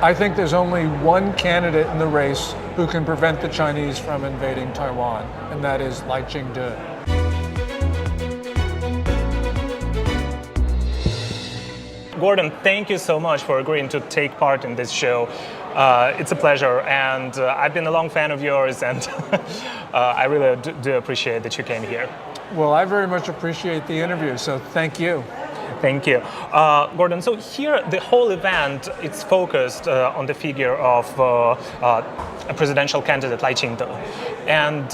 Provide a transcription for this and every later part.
I think there's only one candidate in the race who can prevent the Chinese from invading Taiwan, and that is Lai Ching-te. Gordon, thank you so much for agreeing to take part in this show. It's a pleasure, and I've been a long fan of yours, and I really do appreciate that you came here. Well, I very much appreciate the interview, so thank you. Thank you. Gordon, so here the whole event, it's focused on the figure of a presidential candidate, Lai Ching-te. And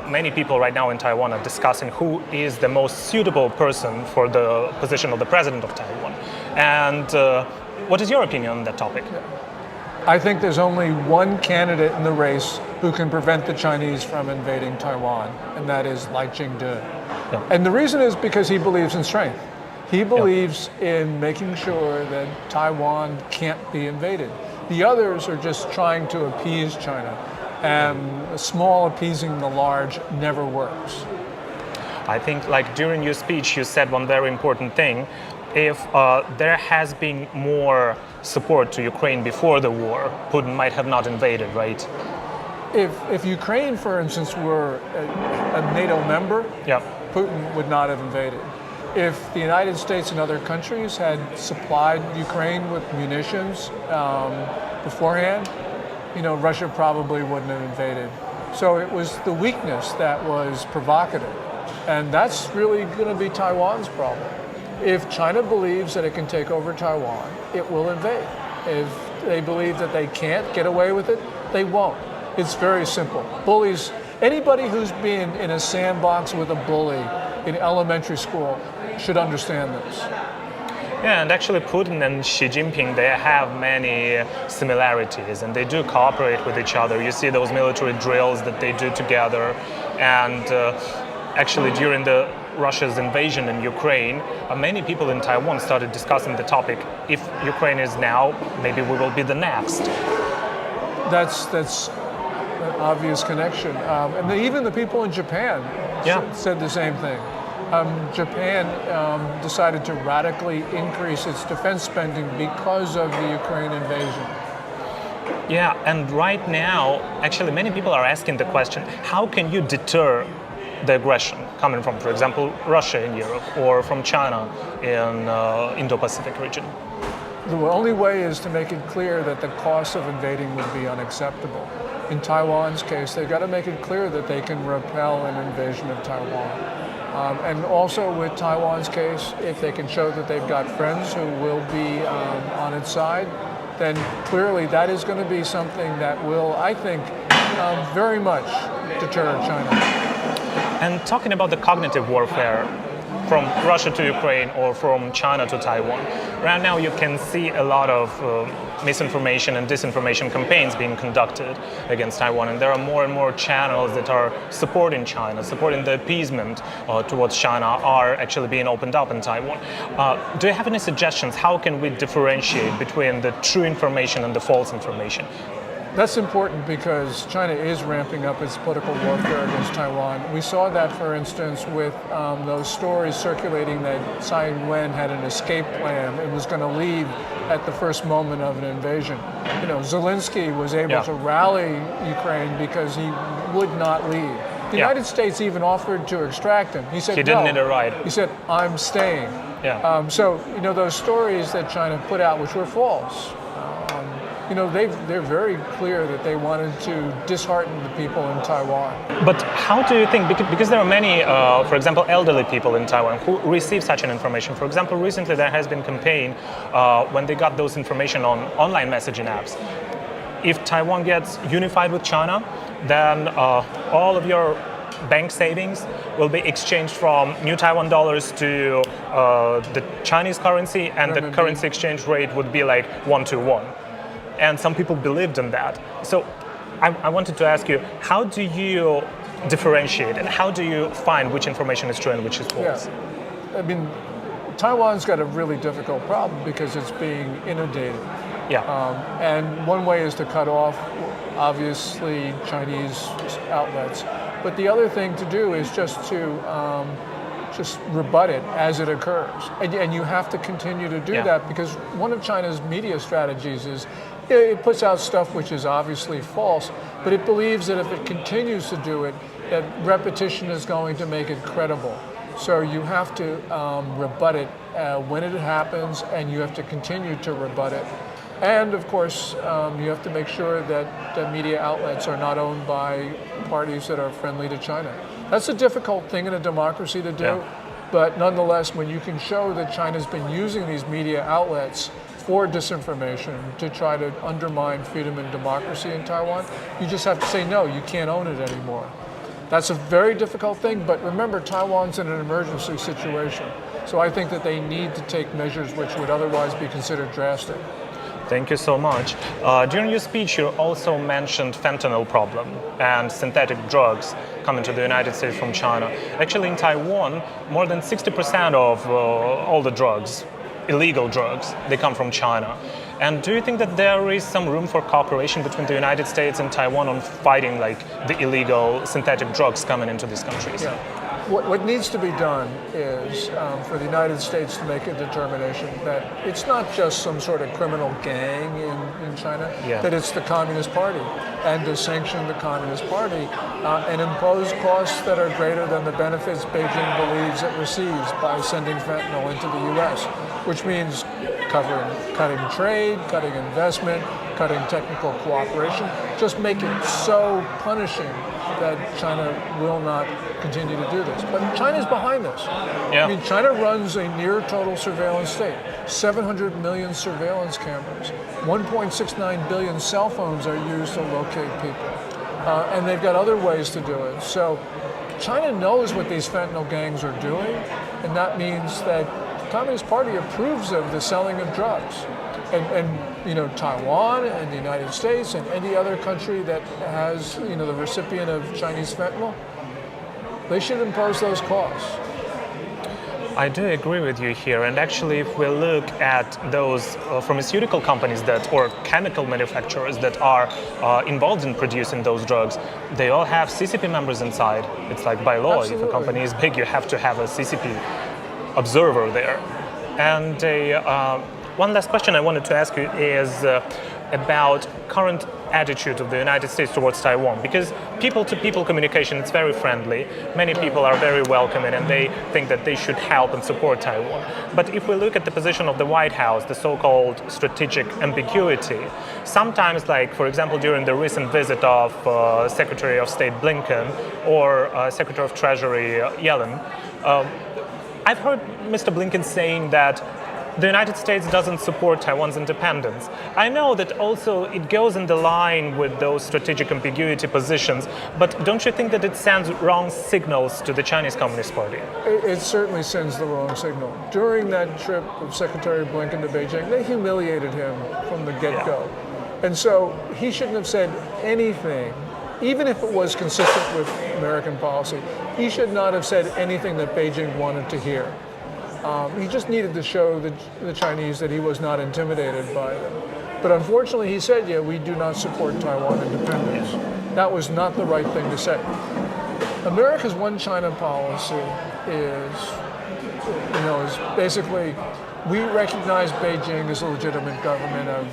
many people right now in Taiwan are discussing who is the most suitable person for the position of the president of Taiwan. And what is your opinion on that topic? I think there's only one candidate in the race who can prevent the Chinese from invading Taiwan, and that is Lai Ching-te. Yeah. And the reason is because he believes in strength. He believes in making sure that Taiwan can't be invaded. The others are just trying to appease China, and the small appeasing the large never works. I think, like during your speech, you said one very important thing. If there has been more support to Ukraine before the war, Putin might have not invaded, right? If Ukraine, for instance, were a NATO member, Putin would not have invaded. If the United States and other countries had supplied Ukraine with munitions beforehand, Russia probably wouldn't have invaded. So it was the weakness that was provocative. And that's really going to be Taiwan's problem. If China believes that it can take over Taiwan, it will invade. If they believe that they can't get away with it, they won't. It's very simple. Bullies, anybody who's been in a sandbox with a bully in elementary school should understand this. Yeah, and actually Putin and Xi Jinping, they have many similarities and they do cooperate with each other. You see those military drills that they do together. And actually during Russia's invasion in Ukraine, many people in Taiwan started discussing the topic. If Ukraine is now, maybe we will be the next. That's an obvious connection. And even the people in Japan said the same thing. Japan decided to radically increase its defense spending because of the Ukraine invasion. Yeah, and right now, actually, many people are asking the question, how can you deter the aggression coming from, for example, Russia in Europe or from China in Indo-Pacific region? The only way is to make it clear that the cost of invading would be unacceptable. In Taiwan's case, they've got to make it clear that they can repel an invasion of Taiwan. And also with Taiwan's case, if they can show that they've got friends who will be on its side, then clearly that is going to be something that will, I think, very much deter China. And talking about the cognitive warfare from Russia to Ukraine or from China to Taiwan, right now you can see a lot of misinformation and disinformation campaigns being conducted against Taiwan, and there are more and more channels that are supporting China, supporting the appeasement towards China are actually being opened up in Taiwan. Do you have any suggestions? How can we differentiate between the true information and the false information? That's important because China is ramping up its political warfare against Taiwan. We saw that, for instance, with those stories circulating that Tsai Ing-wen had an escape plan and was going to leave at the first moment of an invasion. Zelensky was able to rally Ukraine because he would not leave. The United States even offered to extract him. He said he didn't need a ride. He said, I'm staying. So, those stories that China put out, which were false, they're very clear that they wanted to dishearten the people in Taiwan. But how do you think, because there are many, for example, elderly people in Taiwan who receive such an information. For example, recently there has been a campaign when they got those information on online messaging apps. If Taiwan gets unified with China, then all of your bank savings will be exchanged from new Taiwan dollars to the Chinese currency, and the currency exchange rate would be like 1-to-1. And some people believed in that. So I wanted to ask you, how do you differentiate and how do you find which information is true and which is false? Taiwan's got a really difficult problem because it's being inundated. And one way is to cut off, obviously, Chinese outlets. But the other thing to do is just to rebut it as it occurs. And you have to continue to do that because one of China's media strategies is It puts out stuff which is obviously false, but it believes that if it continues to do it, that repetition is going to make it credible. So you have to rebut it when it happens, and you have to continue to rebut it. And of course, you have to make sure that the media outlets are not owned by parties that are friendly to China. That's a difficult thing in a democracy to do, but nonetheless, when you can show that China's been using these media outlets for disinformation to try to undermine freedom and democracy in Taiwan, you just have to say, no, you can't own it anymore. That's a very difficult thing, but remember, Taiwan's in an emergency situation. So I think that they need to take measures which would otherwise be considered drastic. Thank you so much. During your speech, you also mentioned fentanyl problem and synthetic drugs coming to the United States from China. Actually, in Taiwan, more than 60% of all the drugs, illegal drugs, they come from China. And do you think that there is some room for cooperation between the United States and Taiwan on fighting like the illegal synthetic drugs coming into these countries? Yeah. What needs to be done is for the United States to make a determination that it's not just some sort of criminal gang in China, that it's the Communist Party, and to sanction the Communist Party and impose costs that are greater than the benefits Beijing believes it receives by sending fentanyl into the U.S., which means cutting trade, cutting investment, cutting technical cooperation, just make it so punishing that China will not continue to do this. But China's behind this. I mean, China runs a near total surveillance state. 700 million surveillance cameras. 1.69 billion cell phones are used to locate people. And they've got other ways to do it. So China knows what these fentanyl gangs are doing, and that means that the Communist Party approves of the selling of drugs. And you know, Taiwan and the United States and any other country that has, you know, the recipient of Chinese fentanyl, they should impose those costs. I do agree with you here, and actually if we look at those pharmaceutical companies or chemical manufacturers that are involved in producing those drugs, they all have CCP members inside. It's like by law, Absolutely. If a company is big, you have to have a CCP observer there. And one last question I wanted to ask you is about current attitude of the United States towards Taiwan, because people-to-people communication, it's very friendly. Many people are very welcoming and they think that they should help and support Taiwan. But if we look at the position of the White House, the so-called strategic ambiguity, sometimes, like for example during the recent visit of Secretary of State Blinken or Secretary of Treasury Yellen, I've heard Mr. Blinken saying that the United States doesn't support Taiwan's independence. I know that also it goes in the line with those strategic ambiguity positions, but don't you think that it sends wrong signals to the Chinese Communist Party? It certainly sends the wrong signal. During that trip of Secretary Blinken to Beijing, they humiliated him from the get-go. And so he shouldn't have said anything, even if it was consistent with American policy. He should not have said anything that Beijing wanted to hear. He just needed to show the Chinese that he was not intimidated by them. But unfortunately, he said, yeah, we do not support Taiwan independence. That was not the right thing to say. America's one China policy is basically, we recognize Beijing as a legitimate government of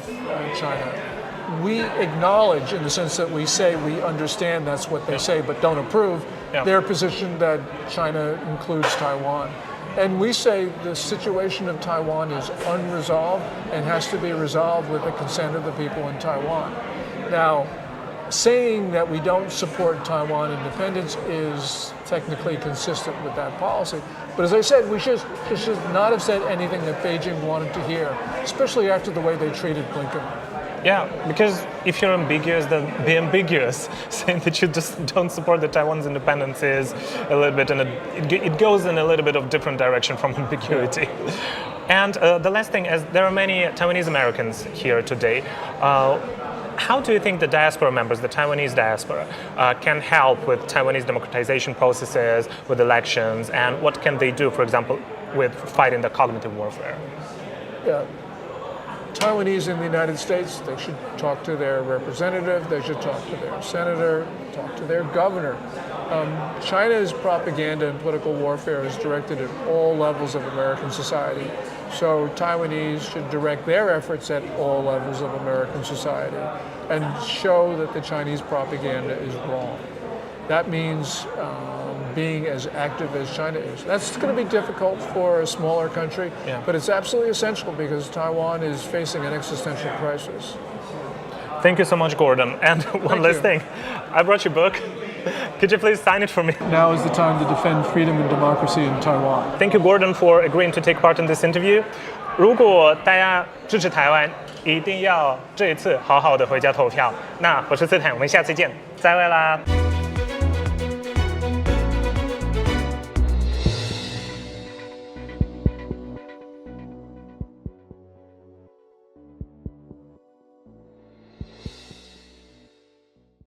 China. We acknowledge, in the sense that we say we understand that's what they say, but don't approve, their position that China includes Taiwan. And we say the situation of Taiwan is unresolved and has to be resolved with the consent of the people in Taiwan. Now, saying that we don't support Taiwan independence is technically consistent with that policy. But as I said, we should not have said anything that Beijing wanted to hear, especially after the way they treated Blinken. Yeah, because if you're ambiguous, then be ambiguous. Saying that you just don't support the Taiwan's independence is a little bit, it goes in a little bit of different direction from ambiguity. And the last thing is, there are many Taiwanese-Americans here today. How do you think the diaspora members, the Taiwanese diaspora, can help with Taiwanese democratization processes, with elections, and what can they do, for example, with fighting the cognitive warfare? Yeah. Taiwanese in the United States, they should talk to their representative, they should talk to their senator, talk to their governor. China's propaganda and political warfare is directed at all levels of American society. So Taiwanese should direct their efforts at all levels of American society and show that the Chinese propaganda is wrong. That means being as active as China is. That's going to be difficult for a smaller country, but it's absolutely essential because Taiwan is facing an existential crisis. Thank you so much, Gordon. And one last thing, I brought your book. Could you please sign it for me? Now is the time to defend freedom and democracy in Taiwan. Thank you, Gordon, for agreeing to take part in this interview. 如果大家支持台湾，一定要这一次好好的回家投票。那我是斯坦，我们下次见，再会啦。